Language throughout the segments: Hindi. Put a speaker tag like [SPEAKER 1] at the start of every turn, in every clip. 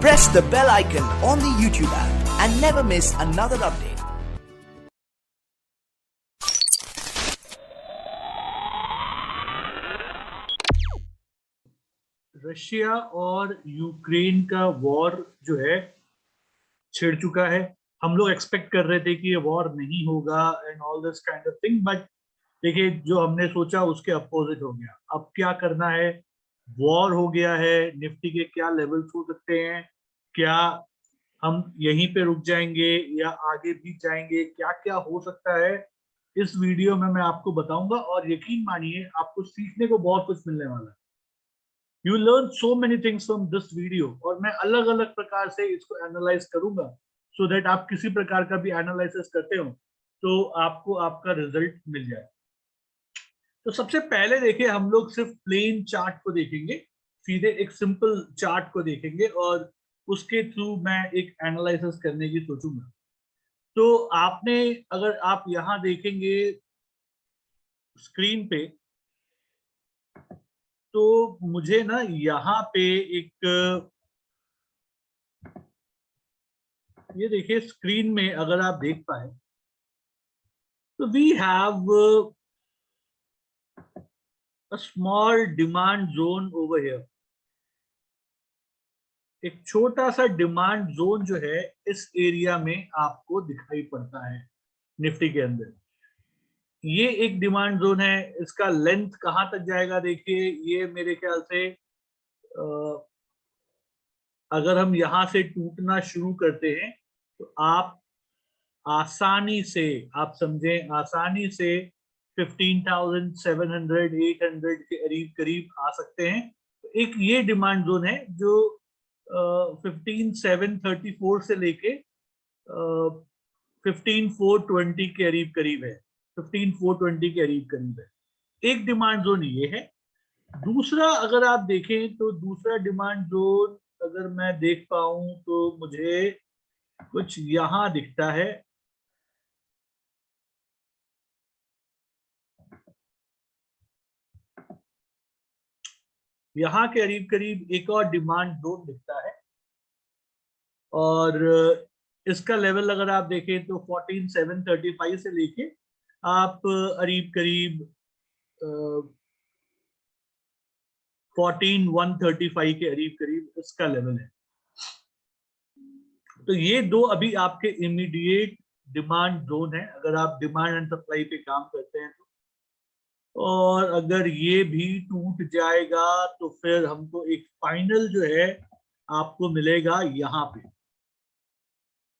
[SPEAKER 1] Press the bell icon on the YouTube app and never miss another update.
[SPEAKER 2] Russia और यूक्रेन का वॉर जो है छिड़ चुका है। हम लोग एक्सपेक्ट कर रहे थे कि ये वॉर नहीं होगा and all this kind of thing, but देखिए जो हमने सोचा उसके अपोजिट हो गया। अब क्या करना है, वॉर हो गया है, निफ्टी के क्या लेवल्स हो सकते हैं, क्या हम यहीं पे रुक जाएंगे या आगे भी जाएंगे, क्या क्या हो सकता है, इस वीडियो में मैं आपको बताऊंगा। और यकीन मानिए आपको सीखने को बहुत कुछ मिलने वाला है। You learn so many things from this video, और मैं अलग अलग प्रकार से इसको एनालाइज करूंगा सो दैट आप किसी प्रकार का भी एनालिसिस करते हो तो आपको आपका रिजल्ट मिल जाए। तो सबसे पहले देखिए, हम लोग सिर्फ प्लेन चार्ट को देखेंगे, सीधे एक सिंपल चार्ट को देखेंगे और उसके थ्रू मैं एक एनालिसिस करने की सोचूंगा। तो आपने, अगर आप यहां देखेंगे स्क्रीन पे, तो मुझे ना यहाँ पे एक, ये देखिए स्क्रीन में अगर आप देख पाए तो we have a small demand zone over here. एक छोटा सा डिमांड जोन जो है इस एरिया में आपको दिखाई पड़ता है निफ्टी के अंदर। ये एक डिमांड जोन है। इसका लेंथ कहां तक जाएगा देखिए, ये मेरे ख्याल से अगर हम यहां से टूटना शुरू करते हैं तो आप आसानी से, आप समझें आसानी से 15,700 800 के करीब करीब आ सकते हैं। तो एक ये डिमांड जोन है जो 15,734 से लेके 15,420 के करीब करीब है, 15,420 के करीब करीब है। एक डिमांड जोन ये है। दूसरा अगर आप देखें तो दूसरा डिमांड जोन अगर मैं देख पाऊं तो मुझे कुछ यहां दिखता है। यहाँ के करीब करीब एक और डिमांड जोन दिखता है, और इसका लेवल अगर आप देखें तो 14,735 से लेके आप करीब करीब 14,135 के करीब करीब इसका लेवल है। तो ये दो अभी आपके इमीडिएट डिमांड जोन है अगर आप डिमांड एंड सप्लाई पे काम करते हैं तो। और अगर ये भी टूट जाएगा तो फिर हमको एक फाइनल जो है आपको मिलेगा यहाँ पे।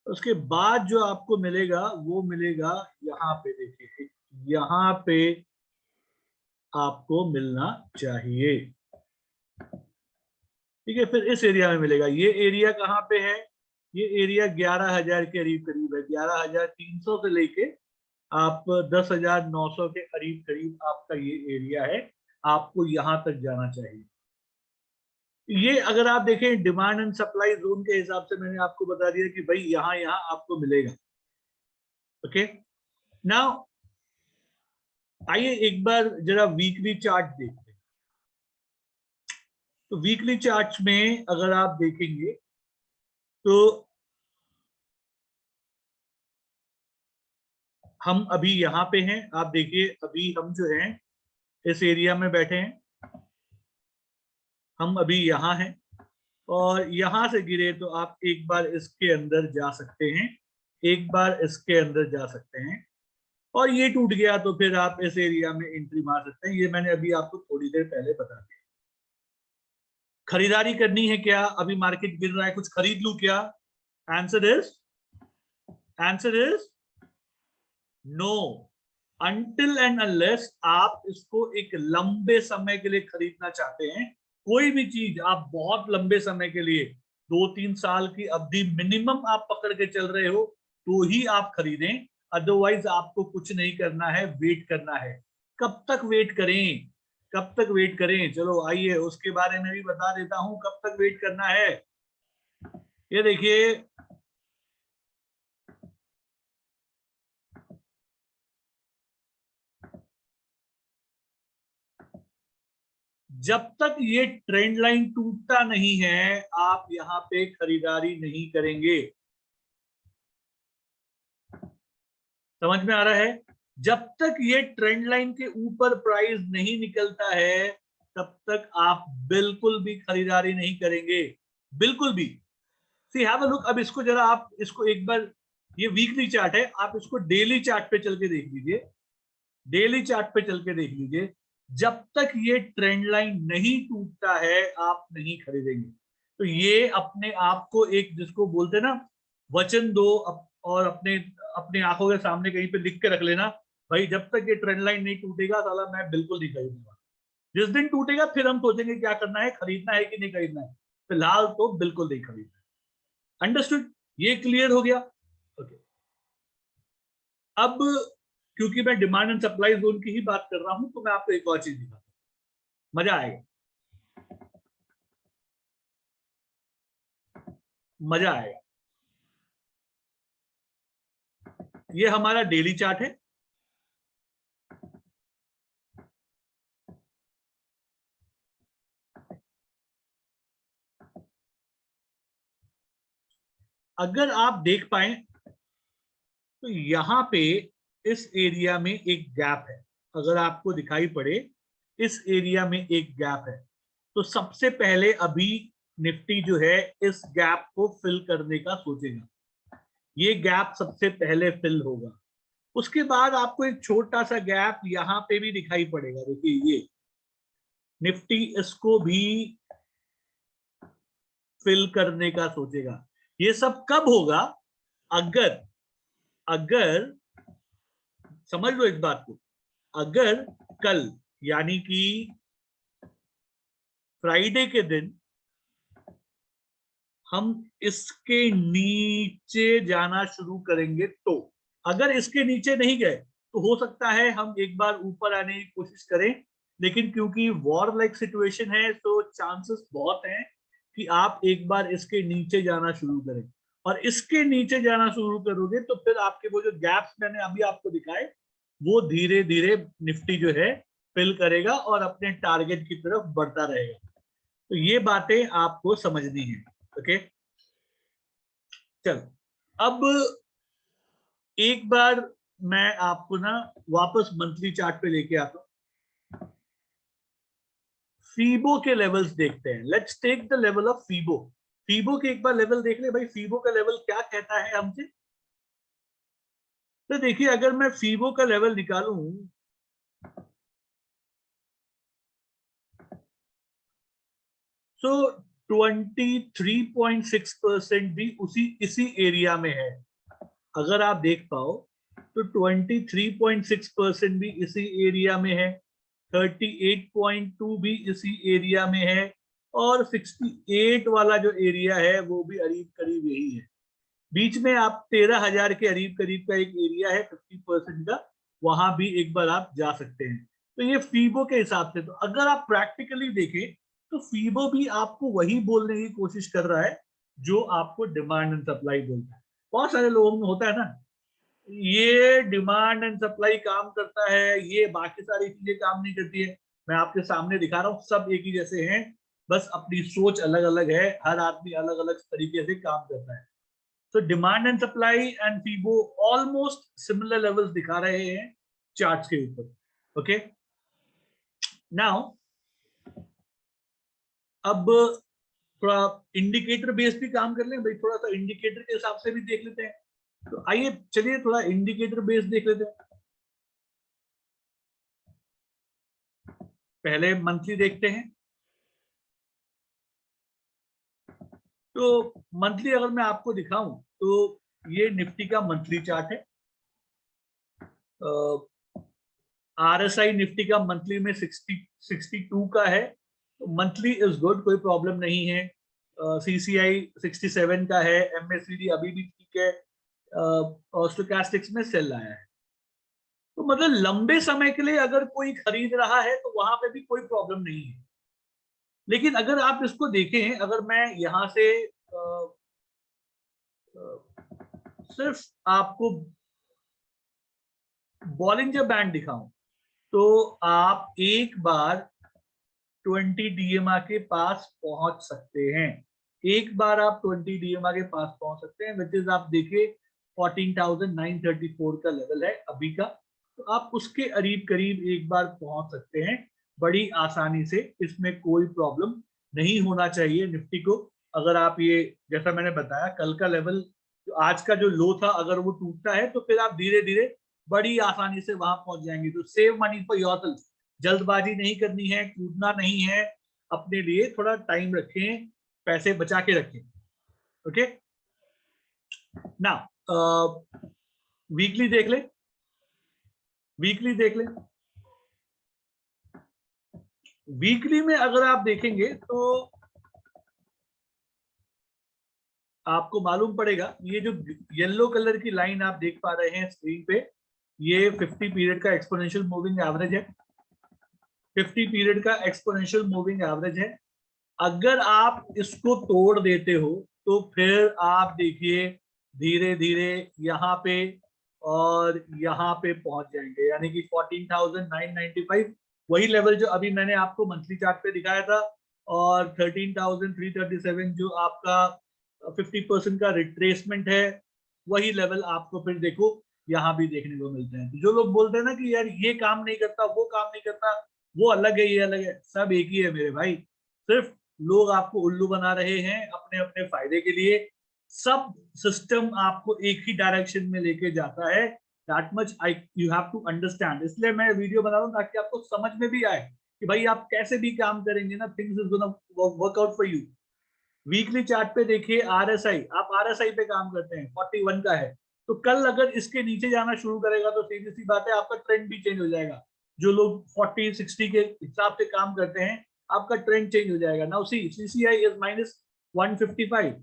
[SPEAKER 2] उसके बाद जो आपको मिलेगा वो मिलेगा यहाँ पे, देखिए यहाँ पे आपको मिलना चाहिए। ठीक है, फिर इस एरिया में मिलेगा। ये एरिया कहाँ पे है, ये एरिया 11,000 के करीब करीब है। 11,300 से लेके आप 10,900 के करीब करीब आपका ये एरिया है। आपको यहां तक जाना चाहिए। ये अगर आप देखें डिमांड एंड सप्लाई जोन के हिसाब से मैंने आपको बता दिया कि भाई यहां यहां आपको मिलेगा। ओके, नाउ आइए एक बार जरा वीकली चार्ट देखते हैं। तो वीकली चार्ट में अगर आप देखेंगे तो हम अभी यहाँ पे हैं। आप देखिए अभी हम जो हैं इस एरिया में बैठे हैं, हम अभी यहाँ हैं, और यहां से गिरे तो आप एक बार इसके अंदर जा सकते हैं, एक बार इसके अंदर जा सकते हैं, और ये टूट गया तो फिर आप इस एरिया में एंट्री मार सकते हैं। ये मैंने अभी आपको थोड़ी देर पहले बता दिया। खरीदारी करनी है क्या, अभी मार्केट गिर रहा है, कुछ खरीद लूं क्या? Answer is no. Until and unless आप इसको एक लंबे समय के लिए खरीदना चाहते हैं, कोई भी चीज आप बहुत लंबे समय के लिए 2-3 साल की अवधि मिनिमम आप पकड़ के चल रहे हो तो ही आप खरीदें। अदरवाइज आपको कुछ नहीं करना है, वेट करना है। कब तक वेट करें, कब तक वेट करें, चलो आइए उसके बारे में भी बता देता हूं कब तक वेट करना है। ये देखिए जब तक ये ट्रेंड लाइन टूटता नहीं है आप यहां पे खरीदारी नहीं करेंगे। समझ में आ रहा है? जब तक ये ट्रेंड लाइन के ऊपर प्राइस नहीं निकलता है तब तक आप बिल्कुल भी खरीदारी नहीं करेंगे, बिल्कुल भी। सी हैव अ लुक। अब इसको जरा आप इसको एक बार, ये वीकली चार्ट है, आप इसको डेली चार्ट पे चल के देख लीजिए, डेली चार्ट पे चल के देख लीजिए। जब तक ये ट्रेंड लाइन नहीं टूटता है आप नहीं खरीदेंगे। तो ये अपने आप को एक, जिसको बोलते हैं ना, वचन दो और अपने अपने आंखों के सामने कहीं पे लिख के रख लेना, भाई जब तक ये ट्रेंड लाइन नहीं टूटेगा साला मैं बिल्कुल नहीं खरीदूंगा। जिस दिन टूटेगा फिर हम सोचेंगे क्या करना है, खरीदना है कि नहीं खरीदना है। फिलहाल तो बिल्कुल नहीं खरीदना। अंडरस्टूड? ये क्लियर हो गया? ओके। अब क्योंकि मैं डिमांड एंड सप्लाई जोन की ही बात कर रहा हूं तो मैं आपको एक और चीज दिखाता हूं, मजा आएगा, मजा आएगा। ये हमारा डेली चार्ट है। अगर आप देख पाए तो यहां पे इस एरिया में एक गैप है, अगर आपको दिखाई पड़े इस एरिया में एक गैप है, तो सबसे पहले अभी निफ्टी जो है इस गैप को फिल करने का सोचेगा। ये गैप सबसे पहले फिल होगा। उसके बाद आपको एक छोटा सा गैप यहां पे भी दिखाई पड़ेगा। देखिए ये निफ्टी इसको भी फिल करने का सोचेगा। ये सब कब होगा? अगर अगर समझ लो इस बात को, अगर कल यानी कि फ्राइडे के दिन हम इसके नीचे जाना शुरू करेंगे, तो अगर इसके नीचे नहीं गए तो हो सकता है हम एक बार ऊपर आने की कोशिश करें, लेकिन क्योंकि वॉर लाइक सिचुएशन है तो चांसेस बहुत हैं कि आप एक बार इसके नीचे जाना शुरू करें। और इसके नीचे जाना शुरू करोगे तो फिर आपके वो जो गैप्स मैंने अभी आपको दिखाए वो धीरे धीरे निफ्टी जो है फिल करेगा और अपने टारगेट की तरफ बढ़ता रहेगा। तो ये बातें आपको समझनी है। ओके, चलो अब एक बार मैं आपको ना वापस मंथली चार्ट पे लेके आता हूं। फीबो के लेवल्स देखते हैं। Let's take the level of fibo. Fibo के एक बार लेवल देख ले भाई, फीबो का लेवल क्या कहता है हमसे। तो देखिए अगर मैं फीबो का लेवल निकालूं तो 23.6% भी इसी एरिया में है। अगर आप देख पाओ तो 23.6% भी इसी एरिया में है, 38.2 भी इसी एरिया में है, और 68 वाला जो एरिया है वो भी करीब करीब यही है। बीच में आप 13,000 के करीब करीब का एक एरिया है 50% का, वहां भी एक बार आप जा सकते हैं। तो ये फीबो के हिसाब से, तो अगर आप प्रैक्टिकली देखें तो फीबो भी आपको वही बोलने की कोशिश कर रहा है जो आपको डिमांड एंड सप्लाई बोलता है। बहुत सारे लोगों में होता है ना, ये डिमांड एंड सप्लाई काम करता है, ये बाकी सारी चीजें काम नहीं करती है। मैं आपके सामने दिखा रहा हूँ, सब एक ही जैसे हैं, बस अपनी सोच अलग अलग है, हर आदमी अलग अलग तरीके से काम करता है। तो demand and supply and Fibo almost similar levels दिखा रहे हैं चार्ट्स के ऊपर। ओके, नाउ अब थोड़ा इंडिकेटर बेस भी काम कर लें भाई, थोड़ा सा इंडिकेटर के हिसाब से भी देख लेते हैं। तो आइए चलिए थोड़ा इंडिकेटर बेस देख लेते हैं। पहले मंथली देखते हैं। तो मंथली अगर मैं आपको दिखाऊं तो ये निफ्टी का मंथली चार्ट है। आरएसआई निफ्टी का मंथली में 62 का है। मंथली इज गुड, कोई प्रॉब्लम नहीं है। सीसीआई 67 का है, एमएससीडी अभी भी ठीक है, और स्टोचैस्टिक्स में सेल आया है। तो मतलब लंबे समय के लिए अगर कोई खरीद रहा है तो वहां पे भी कोई प्रॉब्लम नहीं है। लेकिन अगर आप इसको देखें, अगर मैं यहां से सिर्फ आपको बॉलिंजर बैंड दिखाऊं तो आप एक बार 20 DMR के पास पहुंच सकते हैं। एक बार आप 20 DMR के पास पहुंच सकते हैं, विच इज आप देखिए 14,934 का लेवल है अभी का, तो आप उसके करीब करीब एक बार पहुंच सकते हैं बड़ी आसानी से। इसमें कोई प्रॉब्लम नहीं होना चाहिए निफ्टी को। अगर आप ये, जैसा मैंने बताया, कल का लेवल आज का जो लो था, अगर वो टूटता है तो फिर आप धीरे धीरे बड़ी आसानी से वहां पहुंच जाएंगे। तो सेव मनी फॉर योरसेल्फ, जल्दबाजी नहीं करनी है, कूदना नहीं है, अपने लिए थोड़ा टाइम रखें, पैसे बचा के रखें। ओके, ना वीकली देख ले, वीकली देख ले। वीकली में अगर आप देखेंगे तो आपको मालूम पड़ेगा, ये जो येलो कलर की लाइन आप देख पा रहे हैं स्क्रीन पे, ये 50 पीरियड का एक्सपोनेंशियल मूविंग एवरेज है। 50 पीरियड का एक्सपोनेंशियल मूविंग एवरेज है। अगर आप इसको तोड़ देते हो तो फिर आप देखिए धीरे धीरे यहाँ पे और यहाँ पे पहुंच जाएंगे, यानी कि 14,995 वही लेवल जो अभी मैंने आपको मंथली चार्ट पे दिखाया था, और 13,337 जो आपका 50% का रिट्रेसमेंट है, वही लेवल आपको फिर देखो यहाँ भी देखने को मिलते हैं। तो जो लोग बोलते हैं ना कि यार ये काम नहीं करता, वो काम नहीं करता, वो अलग है, ये अलग है, सब एक ही है मेरे भाई। सिर्फ लोग आपको उल्लू बना रहे हैं अपने अपने फायदे के लिए। सब सिस्टम आपको एक ही डायरेक्शन में लेके जाता है, that much I you have to understand. इसलिए मैं वीडियो बना रहा हूँ ताकि आपको समझ में भी आए कि भाई आप कैसे भी काम करेंगे ना, things is gonna work out for you. Weekly chart पे देखिए आरएसआई, आप आरएसआई पे काम करते हैं, 41 का है, तो कल अगर इसके नीचे जाना शुरू करेगा तो सीधी सी बात है आपका ट्रेंड भी चेंज हो जाएगा। जो लोग 40 60 के हिसाब से काम करते हैं, आपका ट्रेंड चेंज हो जाएगा। नाउ सी सीसीआई इज -155,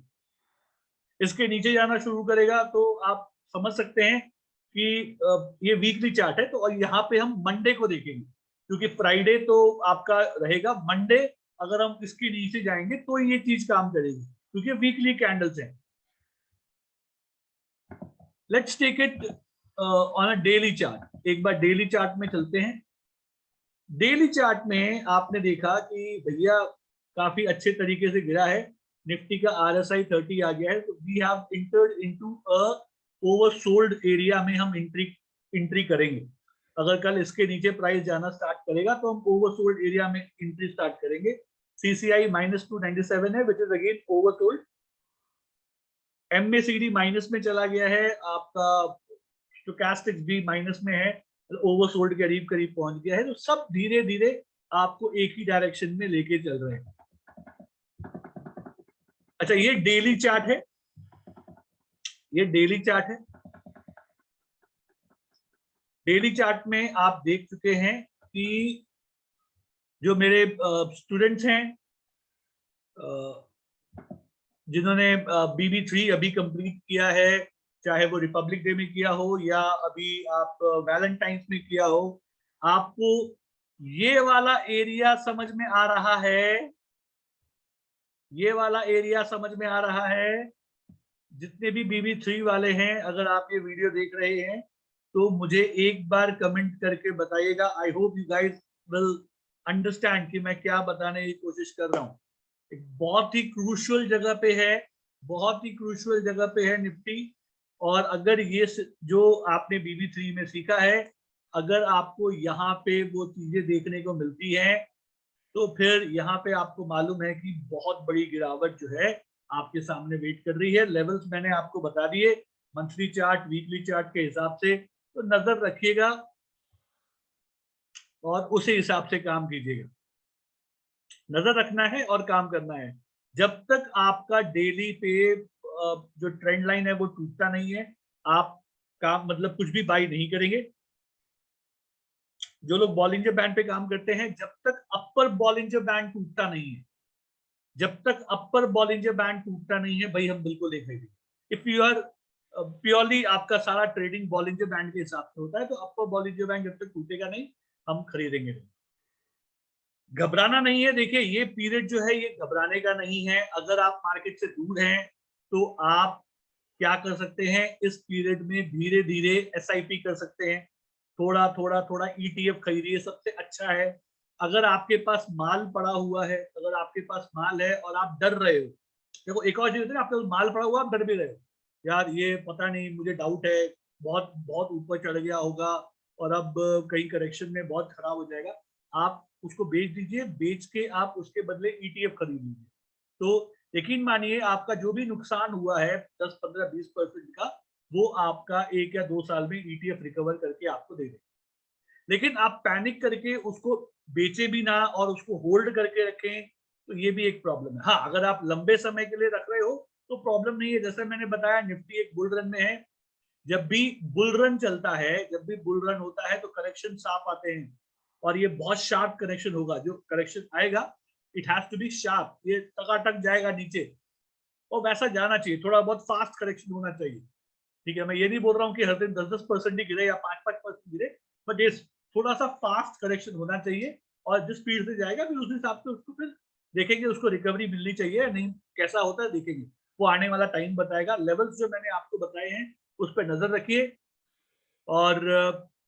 [SPEAKER 2] इसके नीचे जाना शुरू करेगा तो आप समझ सकते हैं कि ये वीकली चार्ट है। तो और यहाँ पे हम मंडे को देखेंगे, क्योंकि फ्राइडे तो आपका रहेगा, मंडे अगर हम इसके नीचे जाएंगे तो ये चीज काम करेगी, क्योंकि वीकली कैंडल्स हैं। Let's take it on a daily chart. एक बार डेली चार्ट में चलते हैं। डेली चार्ट में आपने देखा कि भैया काफी अच्छे तरीके से गिरा है, निफ्टी का RSI 30 आ गया है, तो we have entered into a oversold area में हम एंट्री करेंगे। अगर कल इसके नीचे प्राइस जाना स्टार्ट करेगा तो हम ओवरसोल्ड एरिया में एंट्री स्टार्ट करेंगे। CCI -297 है, which is again oversold. MACD minus में चला गया है, आपका स्टोचैस्टिक्स भी माइनस में है, ओवरसोल्ड के करीब करीब पहुंच गया है। तो सब धीरे धीरे आपको एक ही डायरेक्शन में लेके चल रहे हैं। अच्छा, ये डेली चार्ट है, ये डेली चार्ट है। डेली चार्ट में आप देख चुके हैं कि जो मेरे स्टूडेंट्स हैं जिन्होंने BB3 अभी कंप्लीट किया है, चाहे वो रिपब्लिक डे में किया हो या अभी आप वैलेंटाइंस में किया हो, आपको ये वाला एरिया समझ में आ रहा है, ये वाला एरिया समझ में आ रहा है। जितने भी BB3 वाले हैं, अगर आप ये वीडियो देख रहे हैं तो मुझे एक बार कमेंट करके बताइएगा। I hope you guys will understand कि मैं क्या बताने की कोशिश कर रहा हूँ। एक बहुत ही क्रूशियल जगह पे है, बहुत ही क्रूशियल जगह पे है निफ्टी। और अगर ये जो आपने BB3 में सीखा है, अगर आपको यहाँ पे वो चीजें देखने को मिलती हैं, तो फिर यहाँ पे आपको मालूम है कि बहुत बड़ी गिरावट जो है आपके सामने वेट कर रही है। लेवल्स मैंने आपको बता दिए मंथली चार्ट, वीकली चार्ट के हिसाब से, तो नजर रखिएगा और उसी हिसाब से काम कीजिएगा। नजर रखना है और काम करना है। जब तक आपका डेली पे जो ट्रेंड लाइन है वो टूटता नहीं है, आप काम मतलब कुछ भी बाई नहीं करेंगे। जो लोग बॉलिंजर बैंड पे काम करते हैं, जब तक अपर बॉलिंजर बैंड टूटता नहीं है, जब तक अपर बॉलिंजर बैंड टूटता नहीं है, भाई हम बिल्कुल नहीं खरीदेंगे। इफ यू आर प्योरली आपका सारा ट्रेडिंग बॉलिंजर बैंड के हिसाब से होता है, तो अपर बॉलिंजर बैंड जब तक टूटेगा नहीं, हम खरीदेंगे नहीं। घबराना नहीं है। देखिए, ये पीरियड जो है ये घबराने का नहीं है। अगर आप मार्केट से दूर हैं तो आप क्या कर सकते हैं, इस पीरियड में धीरे धीरे SIP कर सकते हैं, थोड़ा थोड़ा थोड़ा ETF खरीदिए, सबसे अच्छा है। अगर आपके पास माल पड़ा हुआ है, अगर आपके पास माल है और आप डर रहे हो, देखो एक और चीज होती है ना, आपके पास माल पड़ा हुआ, आप डर भी रहे हो, यार ये पता नहीं, मुझे डाउट है, बहुत बहुत ऊपर चढ़ गया होगा और अब कहीं करेक्शन में बहुत खराब हो जाएगा, आप उसको बेच दीजिए, बेच के आप उसके बदले ईटीएफ खरीद लीजिए। तो यकीन मानिए आपका जो भी नुकसान हुआ है 10, 15, 20% का, वो आपका 1 या 2 साल में ईटीएफ रिकवर करके आपको दे देगा। लेकिन आप पैनिक करके उसको बेचे भी ना और उसको होल्ड करके रखें, तो ये भी एक प्रॉब्लम है। हाँ, अगर आप लंबे समय के लिए रख रहे हो तो प्रॉब्लम नहीं है। जैसे मैंने बताया, निफ्टी एक बुल रन में है। जब भी बुल रन चलता है, जब भी बुल रन होता है तो करेक्शन साफ आते हैं और ये बहुत शार्प करेक्शन होगा। जो करेक्शन आएगा, it has to be sharp, ये टकाटक जाएगा नीचे और वैसा जाना चाहिए। थोड़ा बहुत फास्ट करेक्शन होना चाहिए। ठीक है, मैं ये नहीं बोल रहा हूँ कि हर दिन 10-10% ही गिरे या 5-5% गिरे, बट ये थोड़ा सा फास्ट करेक्शन होना चाहिए और जिस स्पीड से जाएगा फिर उस हिसाब से उसको फिर देखेंगे, उसको रिकवरी मिलनी चाहिए या नहीं, कैसा होता है देखेंगे, वो आने वाला टाइम बताएगा। लेवल्स जो मैंने आपको बताए हैं उस पर नजर रखिए और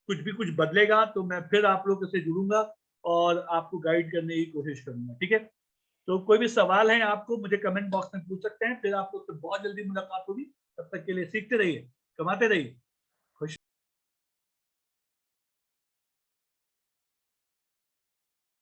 [SPEAKER 2] कुछ भी कुछ बदलेगा तो मैं फिर आप लोगों से जुड़ूंगा और आपको गाइड करने की कोशिश करूंगा। ठीक है, तो कोई भी सवाल है आपको मुझे कमेंट बॉक्स में पूछ सकते हैं, फिर आप लोग से बहुत जल्दी मुलाकात होगी। तब तक के लिए सीखते रहिए, कमाते रहिए।